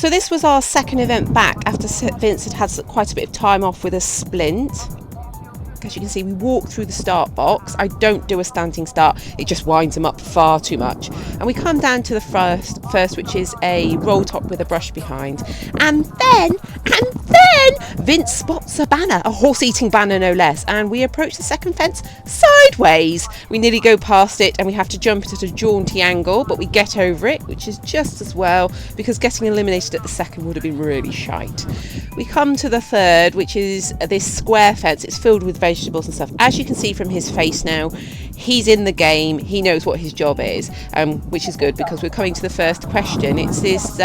So this was our second event back after Vince had quite a bit of time off with a splint. As you can see, we walk through the start box. I don't do a standing start, it just winds them up far too much. And we come down to the first, which is a roll top with a brush behind. And then Vince spots a banner, a horse-eating banner no less, and we approach the second fence sideways. We nearly go past it and we have to jump it at a jaunty angle, but we get over it, which is just as well, because getting eliminated at the second would have been really shite. We come to the third, which is this square fence. It's filled with vegetables and stuff. As you can see from his face now, he's in the game, he knows what his job is, which is good, because we're coming to the first question. It's this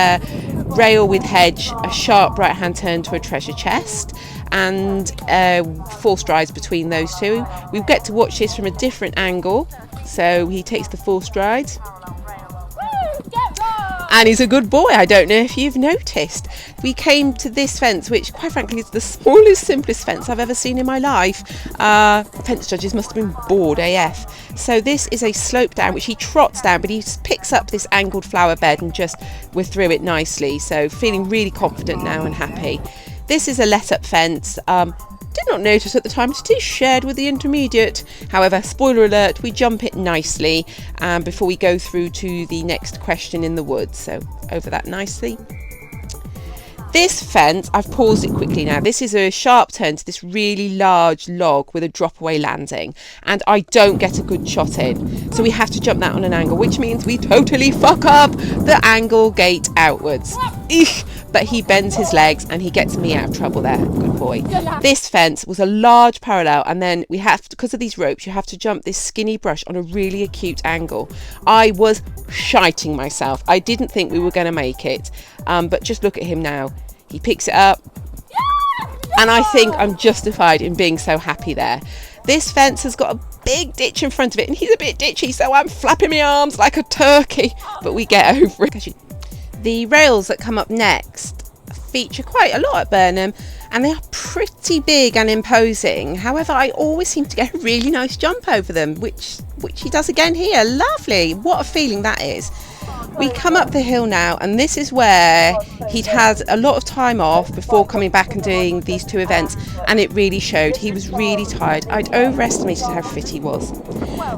rail with hedge, a sharp right hand turn to a treasure chest, and 4 strides between those two. We get to watch this from a different angle, so he takes the 4 strides. And he's a good boy. I don't know if you've noticed. We came to this fence, which quite frankly is the smallest, simplest fence I've ever seen in my life. Fence judges must have been bored AF. So this is a slope down, which he trots down, but he picks up this angled flower bed and just we're through it nicely. So feeling really confident now and happy. This is a let up fence. Did not notice at the time, but it is shared with the intermediate. However, spoiler alert, we jump it nicely before we go through to the next question in the woods. So over that nicely. This fence, I've paused it quickly now. This is a sharp turn to this really large log with a drop away landing, and I don't get a good shot in. So we have to jump that on an angle, which means we totally fuck up the angle gate outwards. Eek. But he bends his legs and he gets me out of trouble there. Good boy. This fence was a large parallel, and then we have to, because of these ropes, you have to jump this skinny brush on a really acute angle. I was shiting myself. I didn't think we were going to make it, but just look at him now. He picks it up, and I think I'm justified in being so happy there. This fence has got a big ditch in front of it, and he's a bit ditchy, so I'm flapping my arms like a turkey, but we get over it. The rails that come up next feature quite a lot at Burnham, and they are pretty big and imposing. However, I always seem to get a really nice jump over them, which he does again here. Lovely. What a feeling that is. We come up the hill now, and this is where he'd had a lot of time off before coming back and doing these 2 events, and it really showed. He was really tired. I'd overestimated how fit he was.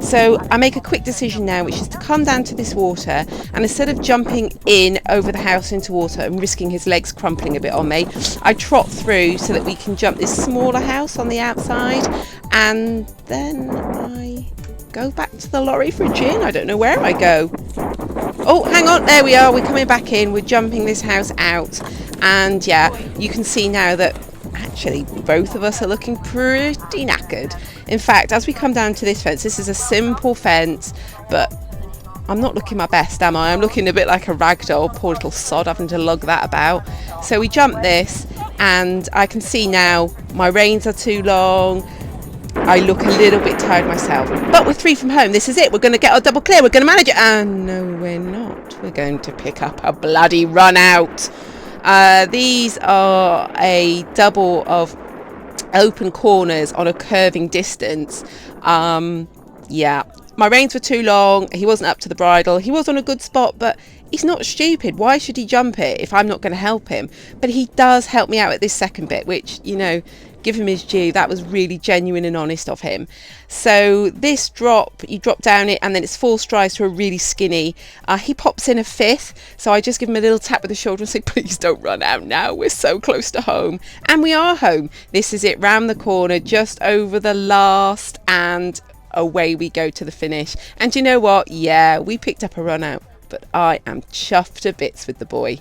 So I make a quick decision now, which is to come down to this water, and instead of jumping in over the house into water and risking his legs crumpling a bit on me, I trot through so that we can jump this smaller house on the outside, and then I go back to the lorry for a gin. I don't know where I go. Oh, hang on, there we are, we're coming back in, we're jumping this house out, and yeah, you can see now that actually both of us are looking pretty knackered. In fact, as we come down to this fence, this is a simple fence, but I'm not looking my best, am I? I'm looking a bit like a ragdoll, poor little sod having to lug that about. So we jump this, and I can see now my reins are too long. I look a little bit tired myself, but we're 3 from home. This is it. We're going to get our double clear. We're going to manage it. And no, we're not. We're going to pick up a bloody run out. These are a double of open corners on a curving distance. Yeah, my reins were too long. He wasn't up to the bridle. He was on a good spot, but he's not stupid. Why should he jump it if I'm not going to help him? But he does help me out at this second bit, which, you know, give him his due. That was really genuine and honest of him. So this drop, you drop down it, and then it's 4 strides to a really skinny. He pops in a 5th, so I just give him a little tap with the shoulder and say, please don't run out now, we're so close to home. And we are home. This is it, round the corner, just over the last, and away we go to the finish. And you know what? Yeah, we picked up a run out, but I am chuffed to bits with the boy.